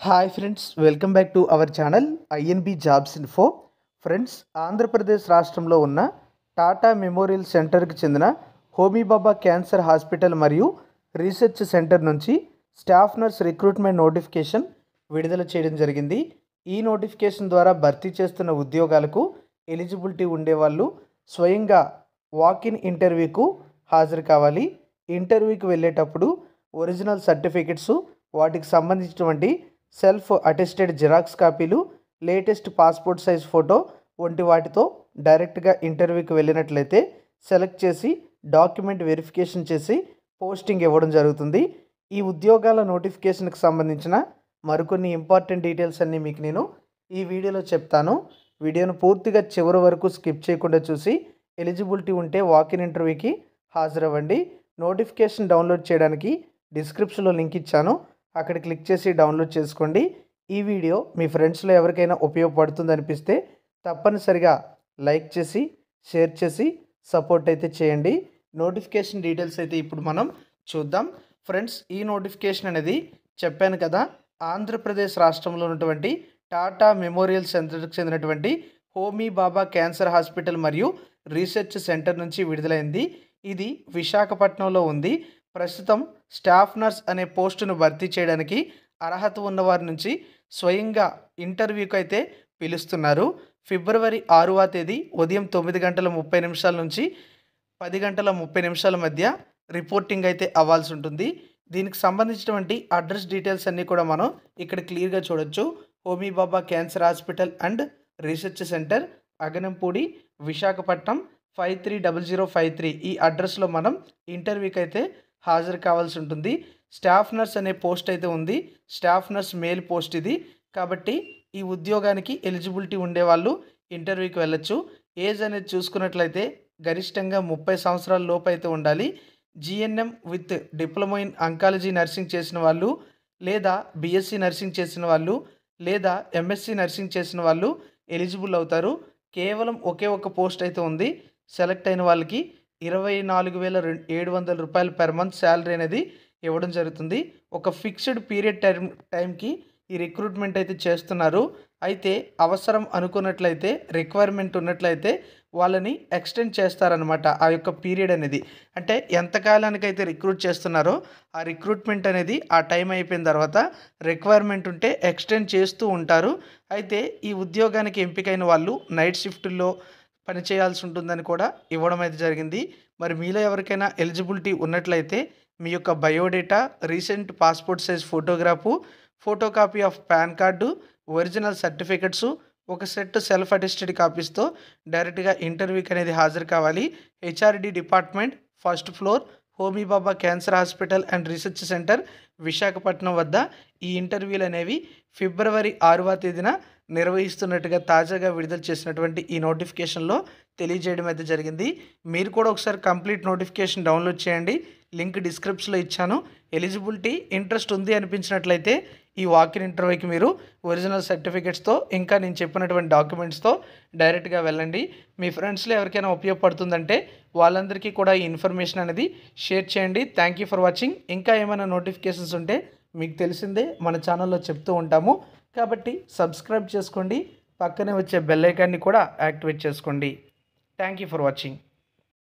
Hi friends, welcome back to our channel INB jobs info. Friends, Andhra Pradesh రాష్ట్రంలో ఉన్న Tata memorial సెంటర్కి చెందిన హోమీబాబా క్యాన్సర్ హాస్పిటల్ మరియు రీసెర్చ్ సెంటర్ నుంచి స్టాఫ్ నర్స్ రిక్రూట్మెంట్ నోటిఫికేషన్ విడుదల చేయడం జరిగింది. ఈ నోటిఫికేషన్ ద్వారా భర్తీ చేస్తున్న ఉద్యోగాలకు ఎలిజిబిలిటీ ఉండేవాళ్ళు స్వయంగా వాకిన్ ఇంటర్వ్యూకు హాజరు కావాలి. ఇంటర్వ్యూకి వెళ్ళేటప్పుడు ఒరిజినల్ సర్టిఫికెట్స్, వాటికి సంబంధించినటువంటి సెల్ఫ్ అటెస్టెడ్ జిరాక్స్ కాపీలు, లేటెస్ట్ పాస్పోర్ట్ సైజ్ ఫోటో వంటి వాటితో డైరెక్ట్గా ఇంటర్వ్యూకి వెళ్ళినట్లయితే సెలెక్ట్ చేసి డాక్యుమెంట్ వెరిఫికేషన్ చేసి పోస్టింగ్ ఇవ్వడం జరుగుతుంది. ఈ ఉద్యోగాల నోటిఫికేషన్కి సంబంధించిన మరికొన్ని ఇంపార్టెంట్ డీటెయిల్స్ అన్నీ మీకు నేను ఈ వీడియోలో చెప్తాను. వీడియోను పూర్తిగా చివరి వరకు స్కిప్ చేయకుండా చూసి ఎలిజిబిలిటీ ఉంటే వాకిన్ ఇంటర్వ్యూకి హాజరవ్వండి. నోటిఫికేషన్ డౌన్లోడ్ చేయడానికి డిస్క్రిప్షన్లో లింక్ ఇచ్చాను, అక్కడ క్లిక్ చేసి డౌన్లోడ్ చేసుకోండి. ఈ వీడియో మీ ఫ్రెండ్స్లో ఎవరికైనా ఉపయోగపడుతుంది అనిపిస్తే తప్పనిసరిగా లైక్ చేసి షేర్ చేసి సపోర్ట్ అయితే చేయండి. నోటిఫికేషన్ డీటెయిల్స్ అయితే ఇప్పుడు మనం చూద్దాం. ఫ్రెండ్స్, ఈ నోటిఫికేషన్ అనేది చెప్పాను కదా, ఆంధ్రప్రదేశ్ రాష్ట్రంలో ఉన్నటువంటి టాటా మెమోరియల్ సెంటర్కి చెందినటువంటి హోమీబాబా క్యాన్సర్ హాస్పిటల్ మరియు రీసెర్చ్ సెంటర్ నుంచి విడుదలైంది. ఇది విశాఖపట్నంలో ఉంది. ప్రస్తుతం స్టాఫ్ నర్స్ అనే పోస్టును భర్తీ చేయడానికి అర్హత ఉన్నవారి నుంచి స్వయంగా ఇంటర్వ్యూకి అయితే పిలుస్తున్నారు. ఫిబ్రవరి 6వ తేదీ ఉదయం 9:30 నుంచి 10:30 మధ్య రిపోర్టింగ్ అయితే అవ్వాల్సి ఉంటుంది. దీనికి సంబంధించినటువంటి అడ్రస్ డీటెయిల్స్ అన్నీ కూడా మనం ఇక్కడ క్లియర్గా చూడొచ్చు. Homi Bhabha cancer hospital and research centre, Aganampudi, Visakhapatnam 530053 ఈ అడ్రస్లో మనం ఇంటర్వ్యూకి అయితే హాజరు కావాల్సి ఉంటుంది. స్టాఫ్ నర్స్ అనే పోస్ట్ అయితే ఉంది. స్టాఫ్ నర్స్ మేల్ పోస్ట్ ఇది. కాబట్టి ఈ ఉద్యోగానికి ఎలిజిబిలిటీ ఉండేవాళ్ళు ఇంటర్వ్యూకి వెళ్ళొచ్చు. ఏజ్ అనేది చూసుకున్నట్లయితే గరిష్టంగా 30 సంవత్సరాల లోపు అయితే ఉండాలి. GNM with diploma in oncology nursing చేసిన వాళ్ళు, లేదా బీఎస్సీ నర్సింగ్ చేసిన వాళ్ళు, లేదా ఎంఎస్సీ నర్సింగ్ చేసిన వాళ్ళు ఎలిజిబుల్ అవుతారు. కేవలం ఒకే ఒక పోస్ట్ అయితే ఉంది. సెలెక్ట్ అయిన వాళ్ళకి 24,700 రూపాయలు పెర్ మంత్ శాలరీ అనేది ఇవ్వడం జరుగుతుంది. ఒక ఫిక్స్డ్ పీరియడ్ టైంకి ఈ రిక్రూట్మెంట్ అయితే చేస్తున్నారు. అయితే అవసరం అనుకున్నట్లయితే, రిక్వైర్మెంట్ ఉన్నట్లయితే వాళ్ళని ఎక్స్టెండ్ చేస్తారనమాట. ఆ యొక్క పీరియడ్ అనేది, అంటే ఎంతకాలానికైతే రిక్రూట్ చేస్తున్నారో ఆ రిక్రూట్మెంట్ అనేది ఆ టైం అయిపోయిన తర్వాత రిక్వైర్మెంట్ ఉంటే ఎక్స్టెండ్ చేస్తూ ఉంటారు. అయితే ఈ ఉద్యోగానికి ఎంపికైన వాళ్ళు నైట్ షిఫ్టుల్లో పనిచేయాల్సి ఉంటుందని కూడా ఇవ్వడం అయితే జరిగింది. మరి మీలో ఎవరికైనా ఎలిజిబిలిటీ ఉన్నట్లయితే మీ యొక్క biodata, recent passport size photograph, photocopy of pan card, original certificates, ఒక సెట్ సెల్ఫ్ అటెస్టెడ్ కాపీస్తో డైరెక్ట్గా ఇంటర్వ్యూకి అనేది హాజరు కావాలి. HRD department, first floor, Homi Bhabha cancer hospital and research centre, Visakhapatnam వద్ద ఈ ఇంటర్వ్యూలు అనేవి ఫిబ్రవరి 6వ తేదీన నిర్వహిస్తున్నట్టుగా తాజాగా విడుదల చేసినటువంటి ఈ నోటిఫికేషన్లో తెలియజేయడం అయితే జరిగింది. మీరు కూడా ఒకసారి కంప్లీట్ నోటిఫికేషన్ డౌన్లోడ్ చేయండి, లింక్ డిస్క్రిప్షన్లో ఇచ్చాను. ఎలిజిబిలిటీ ఇంట్రెస్ట్ ఉంది అనిపించినట్లయితే ఈ వాకిన్ ఇంటర్వ్యూకి మీరు ఒరిజినల్ సర్టిఫికెట్స్తో, ఇంకా నేను చెప్పినటువంటి డాక్యుమెంట్స్తో డైరెక్ట్గా వెళ్ళండి. మీ ఫ్రెండ్స్లో ఎవరికైనా ఉపయోగపడుతుందంటే వాళ్ళందరికీ కూడా ఈ ఇన్ఫర్మేషన్ అనేది షేర్ చేయండి. Thank you for watching. ఇంకా ఏమైనా నోటిఫికేషన్స్ ఉంటే మీకు తెలిసిందే మన ఛానల్లో చెప్తూ ఉంటాము, కాబట్టి సబ్స్క్రైబ్ చేసుకోండి. పక్కనే వచ్చే బెల్ ఐకాన్ని కూడా యాక్టివేట్ చేసుకోండి. Thank you for watching.